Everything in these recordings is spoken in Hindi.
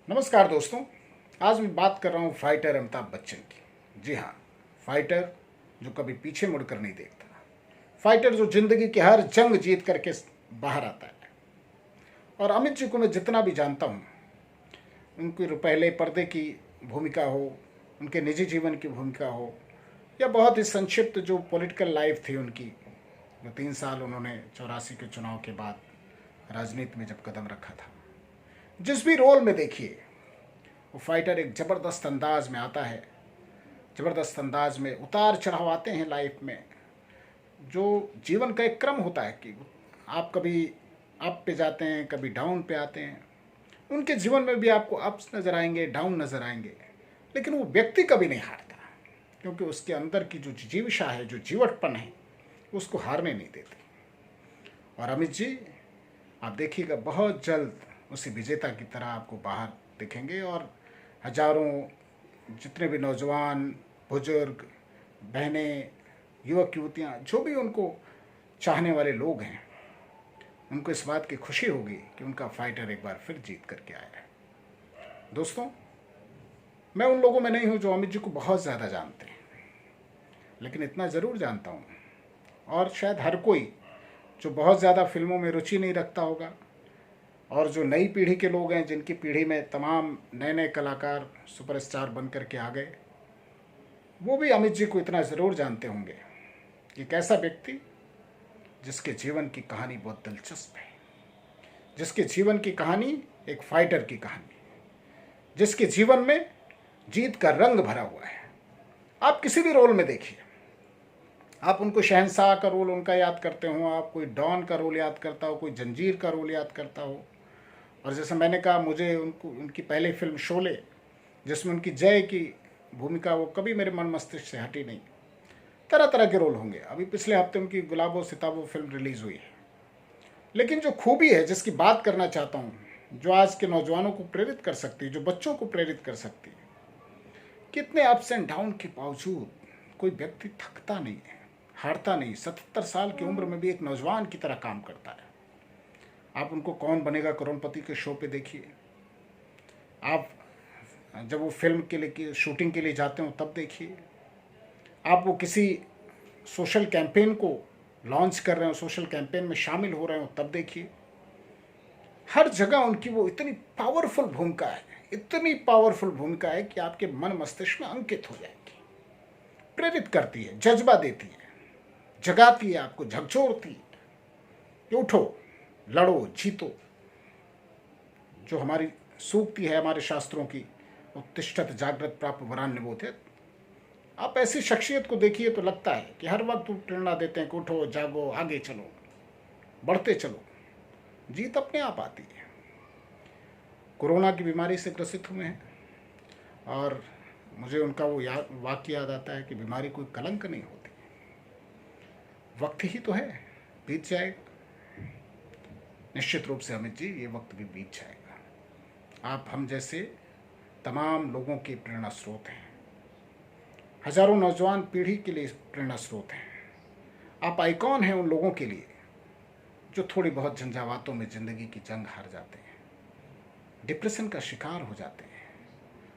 नमस्कार दोस्तों। आज मैं बात कर रहा हूँ फाइटर अमिताभ बच्चन की। जी हाँ, फाइटर जो कभी पीछे मुड़कर नहीं देखता, फाइटर जो जिंदगी की हर जंग जीत करके बाहर आता है। और अमित जी को मैं जितना भी जानता हूँ, उनकी पहले पर्दे की भूमिका हो, उनके निजी जीवन की भूमिका हो, या बहुत ही संक्षिप्त जो पॉलिटिकल लाइफ थी उनकी, जो 3 साल उन्होंने 84 के चुनाव के बाद राजनीति में जब कदम रखा था, जिस भी रोल में देखिए वो फाइटर एक ज़बरदस्त अंदाज में आता है। ज़बरदस्त अंदाज में उतार चढ़ाव आते हैं लाइफ में। जो जीवन का एक क्रम होता है कि आप कभी अप पे जाते हैं, कभी डाउन पे आते हैं। उनके जीवन में भी आपको अप्स नज़र आएंगे, डाउन नज़र आएंगे, लेकिन वो व्यक्ति कभी नहीं हारता, क्योंकि उसके अंदर की जो जिजीविषा है, जो जीवटपन है, उसको हारने नहीं देती। और अमित जी, आप देखिएगा बहुत जल्द उसी विजेता की तरह आपको बाहर दिखेंगे। और हजारों जितने भी नौजवान, बुजुर्ग, बहनें, युवक युवतियाँ, जो भी उनको चाहने वाले लोग हैं, उनको इस बात की खुशी होगी कि उनका फाइटर एक बार फिर जीत करके आया है। दोस्तों, मैं उन लोगों में नहीं हूँ जो अमित जी को बहुत ज़्यादा जानते हैं, लेकिन इतना ज़रूर जानता हूँ, और शायद हर कोई जो बहुत ज़्यादा फिल्मों में रुचि नहीं रखता होगा, और जो नई पीढ़ी के लोग हैं, जिनकी पीढ़ी में तमाम नए नए कलाकार सुपरस्टार बन कर के आ गए, वो भी अमित जी को इतना ज़रूर जानते होंगे कि एक ऐसा व्यक्ति जिसके जीवन की कहानी बहुत दिलचस्प है, जिसके जीवन की कहानी एक फाइटर की कहानी, जिसके जीवन में जीत का रंग भरा हुआ है। आप किसी भी रोल में देखिए, आप उनको शहंशाह का रोल उनका याद करते हो, आप कोई डॉन का रोल याद करता हो, कोई जंजीर का रोल याद करता हो। और जैसे मैंने कहा, मुझे उनकी पहली फिल्म शोले, जिसमें उनकी जय की भूमिका, वो कभी मेरे मन मस्तिष्क से हटी नहीं। तरह तरह के रोल होंगे। अभी पिछले हफ्ते उनकी गुलाबो सिताबो फिल्म रिलीज़ हुई है। लेकिन जो खूबी है, जिसकी बात करना चाहता हूँ, जो आज के नौजवानों को प्रेरित कर सकती है, जो बच्चों को प्रेरित कर सकती है, कितने अप्स एंड डाउन के बावजूद कोई व्यक्ति थकता नहीं है, हारता नहीं। 77 साल की उम्र में भी एक नौजवान की तरह काम करता है। आप उनको कौन बनेगा करोड़पति के शो पे देखिए, आप जब वो फिल्म के लिए शूटिंग के लिए जाते हो तब देखिए, आप वो किसी सोशल कैंपेन को लॉन्च कर रहे हो, सोशल कैंपेन में शामिल हो रहे हो तब देखिए। हर जगह उनकी वो इतनी पावरफुल भूमिका है, इतनी पावरफुल भूमिका है कि आपके मन मस्तिष्क में अंकित हो जाएगी। प्रेरित करती है, जज्बा देती है, जगाती है, आपको झकझोरती है कि उठो, लड़ो, जीतो। जो हमारी सूक्ति है हमारे शास्त्रों की, उत्तिष्ठत जागृत प्राप्त वरान निबोधित। आप ऐसी शख्सियत को देखिए तो लगता है कि हर वक्त प्रेरणा देते हैं कि उठो, जागो, आगे चलो, बढ़ते चलो, जीत अपने आप आती है। कोरोना की बीमारी से ग्रसित हुए हैं, और मुझे उनका वो वाक्य याद आता है कि बीमारी कोई कलंक नहीं होती, वक्त ही तो है, बीत जाएगा। निश्चित रूप से अमित जी, ये वक्त भी बीत जाएगा। आप हम जैसे तमाम लोगों के प्रेरणा स्रोत हैं, हजारों नौजवान पीढ़ी के लिए प्रेरणा स्रोत हैं। आप आइकॉन हैं उन लोगों के लिए जो थोड़ी बहुत झंझावातों में ज़िंदगी की जंग हार जाते हैं, डिप्रेशन का शिकार हो जाते हैं,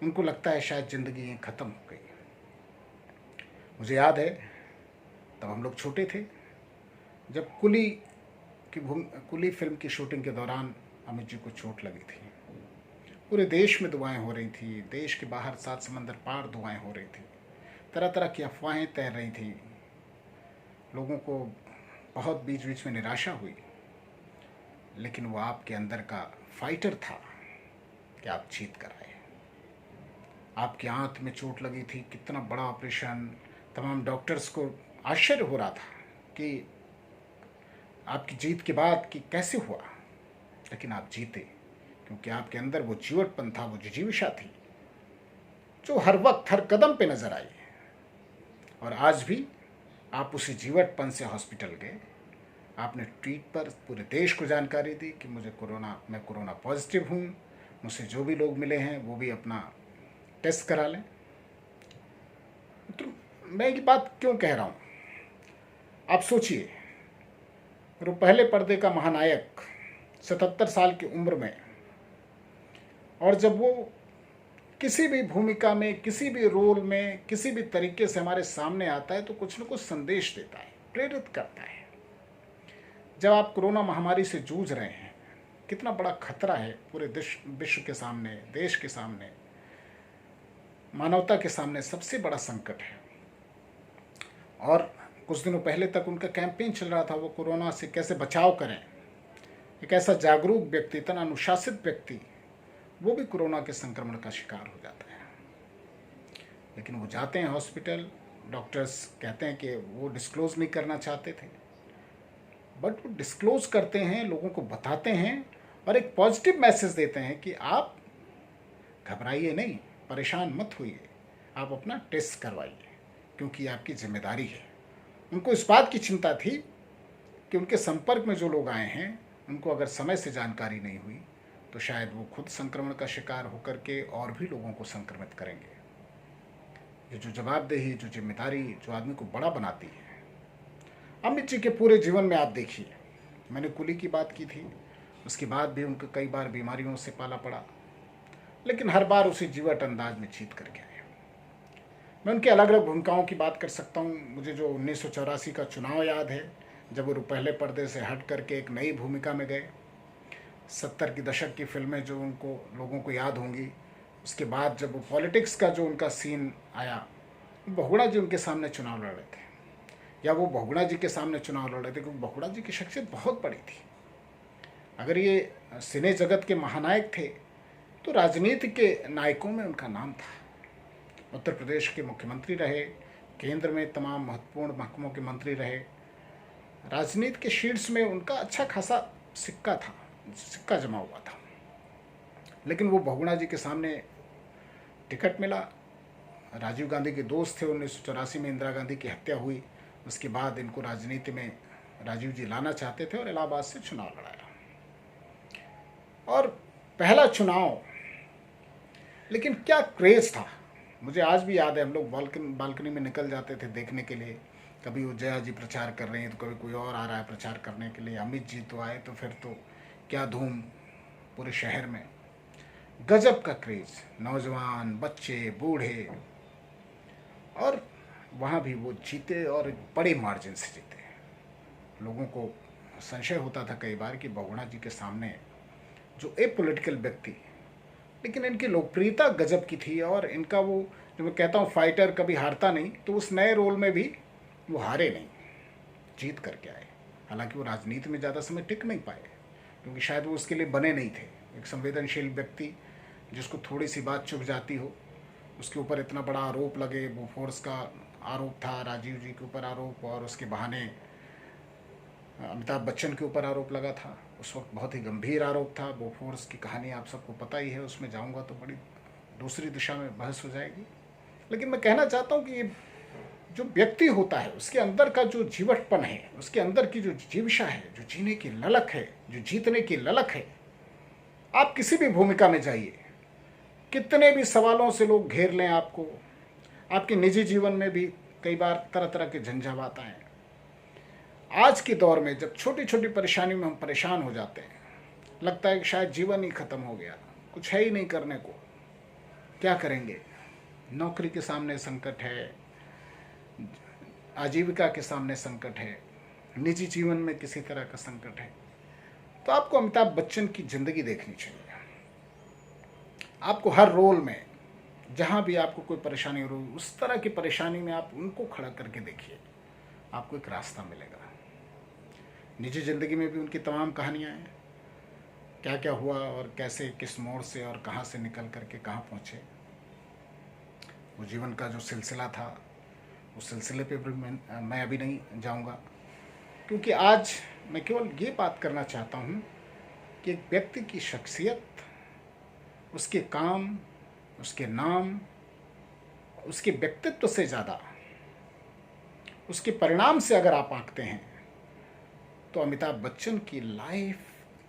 उनको लगता है शायद ज़िंदगी ख़त्म हो गई। मुझे याद है, तब हम लोग छोटे थे, जब कुली फिल्म की शूटिंग के दौरान अमित जी को चोट लगी थी। पूरे देश में दुआएं हो रही थी, देश के बाहर 7 समंदर पार दुआएं हो रही थी, तरह तरह की अफवाहें तैर रही थी, लोगों को बहुत बीच बीच में निराशा हुई। लेकिन वो आपके अंदर का फाइटर था कि आप जीत कर आए। आपकी आंख में चोट लगी थी, कितना बड़ा ऑपरेशन, तमाम डॉक्टर्स को आश्चर्य हो रहा था कि आपकी जीत के बाद कि कैसे हुआ, लेकिन आप जीते, क्योंकि आपके अंदर वो जीवटपन था, वो जिजीविषा थी, जो हर वक्त हर कदम पे नजर आई। और आज भी आप उसी जीवटपन से हॉस्पिटल गए, आपने ट्वीट पर पूरे देश को जानकारी दी कि मैं कोरोना पॉजिटिव हूँ, मुझसे जो भी लोग मिले हैं वो भी अपना टेस्ट करा लें। तो मैं ये बात क्यों कह रहा हूँ, आप सोचिए, वो पहले पर्दे का महानायक 77 साल की उम्र में और जब वो किसी भी भूमिका में, किसी भी रोल में, किसी भी तरीके से हमारे सामने आता है तो कुछ न कुछ संदेश देता है, प्रेरित करता है। जब आप कोरोना महामारी से जूझ रहे हैं, कितना बड़ा खतरा है पूरे विश्व के सामने, देश के सामने, मानवता के सामने सबसे बड़ा संकट है। और कुछ दिनों पहले तक उनका कैंपेन चल रहा था, वो कोरोना से कैसे बचाव करें। एक ऐसा जागरूक व्यक्ति, इतना अनुशासित व्यक्ति, वो भी कोरोना के संक्रमण का शिकार हो जाता है। लेकिन वो जाते हैं हॉस्पिटल, डॉक्टर्स कहते हैं कि वो डिस्क्लोज नहीं करना चाहते थे, बट वो डिस्क्लोज करते हैं, लोगों को बताते हैं और एक पॉजिटिव मैसेज देते हैं कि आप घबराइए नहीं, परेशान मत होइए, आप अपना टेस्ट करवाइए, क्योंकि आपकी जिम्मेदारी है। उनको इस बात की चिंता थी कि उनके संपर्क में जो लोग आए हैं उनको अगर समय से जानकारी नहीं हुई तो शायद वो खुद संक्रमण का शिकार होकर के और भी लोगों को संक्रमित करेंगे। ये जो जवाबदेही, जो जिम्मेदारी, जो आदमी को बड़ा बनाती है। अमित जी के पूरे जीवन में आप देखिए, मैंने कुली की बात की थी, उसके बाद भी उनको कई बार बीमारियों से पाला पड़ा, लेकिन हर बार उसी जीवट अंदाज में जीत करके आए। मैं उनकी अलग अलग भूमिकाओं की बात कर सकता हूँ। मुझे जो 1984 का चुनाव याद है, जब वो पहले पर्दे से हट करके एक नई भूमिका में गए। 70 की दशक की फिल्में जो उनको लोगों को याद होंगी। उसके बाद जब वो पॉलिटिक्स का जो उनका सीन आया, बहुगुणा जी उनके सामने चुनाव लड़ रहे थे, या वो बहुगुणा जी के सामने चुनाव लड़ रहे थे, क्योंकि बहुगुणा जी की शख्सियत बहुत बड़ी थी। अगर ये सिने जगत के महानायक थे तो राजनीति के नायकों में उनका नाम था। उत्तर प्रदेश के मुख्यमंत्री रहे, केंद्र में तमाम महत्वपूर्ण महकमों के मंत्री रहे, राजनीति के शीर्ष में उनका अच्छा खासा सिक्का जमा हुआ था। लेकिन वो बहुगुणा जी के सामने टिकट मिला। राजीव गांधी के दोस्त थे, 1984 में इंदिरा गांधी की हत्या हुई, उसके बाद इनको राजनीति में राजीव जी लाना चाहते थे और इलाहाबाद से चुनाव लड़ाया। और पहला चुनाव, लेकिन क्या क्रेज था, मुझे आज भी याद है। हम लोग बालकनी में निकल जाते थे देखने के लिए, कभी वो जया जी प्रचार कर रहे हैं तो कभी कोई और आ रहा है प्रचार करने के लिए। अमित जी तो आए तो फिर तो क्या धूम पूरे शहर में, गजब का क्रेज, नौजवान, बच्चे, बूढ़े। और वहाँ भी वो जीते और बड़े मार्जिन से जीते। लोगों को संशय होता था कई बार कि बहुगुणा जी के सामने जो एपॉलिटिकल व्यक्ति, लेकिन इनकी लोकप्रियता गजब की थी। और इनका वो जो मैं कहता हूँ फाइटर कभी हारता नहीं, तो उस नए रोल में भी वो हारे नहीं, जीत करके आए। हालांकि वो राजनीति में ज़्यादा समय टिक नहीं पाए, क्योंकि शायद वो उसके लिए बने नहीं थे। एक संवेदनशील व्यक्ति जिसको थोड़ी सी बात चुभ जाती हो, उसके ऊपर इतना बड़ा आरोप लगे, बोफोर्स का आरोप था, राजीव जी के ऊपर आरोप, और उसके बहाने अमिताभ बच्चन के ऊपर आरोप लगा था। उस वक्त बहुत ही गंभीर आरोप था। बोफोर्स की कहानी आप सबको पता ही है, उसमें जाऊंगा तो बड़ी दूसरी दिशा में बहस हो जाएगी। लेकिन मैं कहना चाहता हूँ कि ये जो व्यक्ति होता है, उसके अंदर का जो जीवटपन है, उसके अंदर की जो जीविशा है, जो जीने की ललक है, जो जीतने की ललक है। आप किसी भी भूमिका में जाइए, कितने भी सवालों से लोग घेर लें आपको, आपके निजी जीवन में भी कई बार तरह तरह के झंझावात आए। आज के दौर में जब छोटी छोटी परेशानी में हम परेशान हो जाते हैं, लगता है कि शायद जीवन ही खत्म हो गया, कुछ है ही नहीं करने को, क्या करेंगे। नौकरी के सामने संकट है, आजीविका के सामने संकट है, निजी जीवन में किसी तरह का संकट है, तो आपको अमिताभ बच्चन की जिंदगी देखनी चाहिए। आपको हर रोल में जहाँ भी आपको कोई परेशानी हो रही, उस तरह की परेशानी में आप उनको खड़ा करके देखिए, आपको एक रास्ता मिलेगा। निजी ज़िंदगी में भी उनकी तमाम कहानियाँ हैं, क्या क्या हुआ और कैसे, किस मोड़ से और कहाँ से निकल करके कहाँ पहुँचे। वो जीवन का जो सिलसिला था, उस सिलसिले पे भी मैं अभी नहीं जाऊँगा, क्योंकि आज मैं केवल ये बात करना चाहता हूँ कि एक व्यक्ति की शख्सियत, उसके काम, उसके नाम, उसके व्यक्तित्व से ज़्यादा उसके परिणाम से अगर आप आंकते हैं तो अमिताभ बच्चन की लाइफ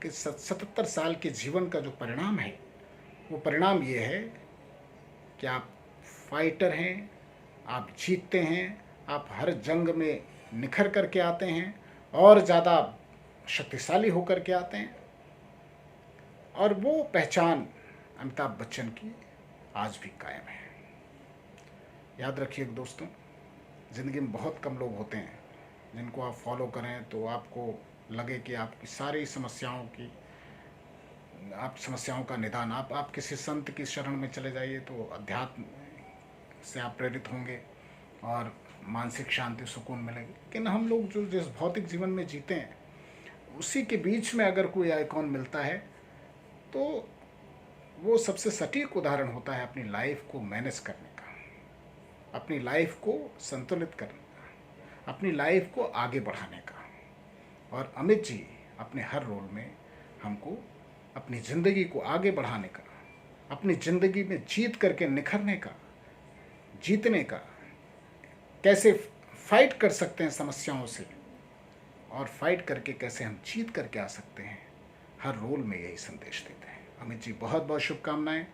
के 77 साल के जीवन का जो परिणाम है, वो परिणाम ये है कि आप फाइटर हैं, आप जीतते हैं, आप हर जंग में निखर करके आते हैं और ज़्यादा शक्तिशाली होकर के आते हैं। और वो पहचान अमिताभ बच्चन की आज भी कायम है। याद रखिए दोस्तों, ज़िंदगी में बहुत कम लोग होते हैं जिनको आप फॉलो करें तो आपको लगे कि आपकी सारी समस्याओं की आप समस्याओं का निदान आप किसी संत की शरण में चले जाइए तो अध्यात्म से आप प्रेरित होंगे और मानसिक शांति सुकून मिलेगी। लेकिन हम लोग जो जिस भौतिक जीवन में जीते हैं उसी के बीच में अगर कोई आइकॉन मिलता है तो वो सबसे सटीक उदाहरण होता है अपनी लाइफ को मैनेज करने का, अपनी लाइफ को संतुलित करने का, अपनी लाइफ को आगे बढ़ाने का। और अमित जी अपने हर रोल में हमको अपनी ज़िंदगी को आगे बढ़ाने का, अपनी ज़िंदगी में जीत करके निखरने का, जीतने का, कैसे फाइट कर सकते हैं समस्याओं से और फाइट करके कैसे हम जीत करके आ सकते हैं, हर रोल में यही संदेश देते हैं। अमित जी बहुत बहुत शुभकामनाएं,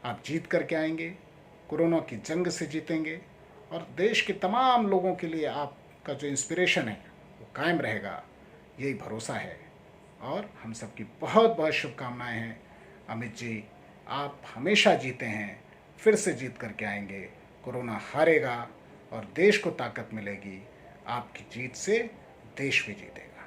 आप जीत करके आएंगे, कोरोना की जंग से जीतेंगे और देश के तमाम लोगों के लिए आपका जो इंस्पिरेशन है वो कायम रहेगा, यही भरोसा है। और हम सबकी बहुत बहुत शुभकामनाएं हैं। अमित जी आप हमेशा जीते हैं, फिर से जीत करके आएंगे, कोरोना हारेगा और देश को ताकत मिलेगी। आपकी जीत से देश भी जीतेगा।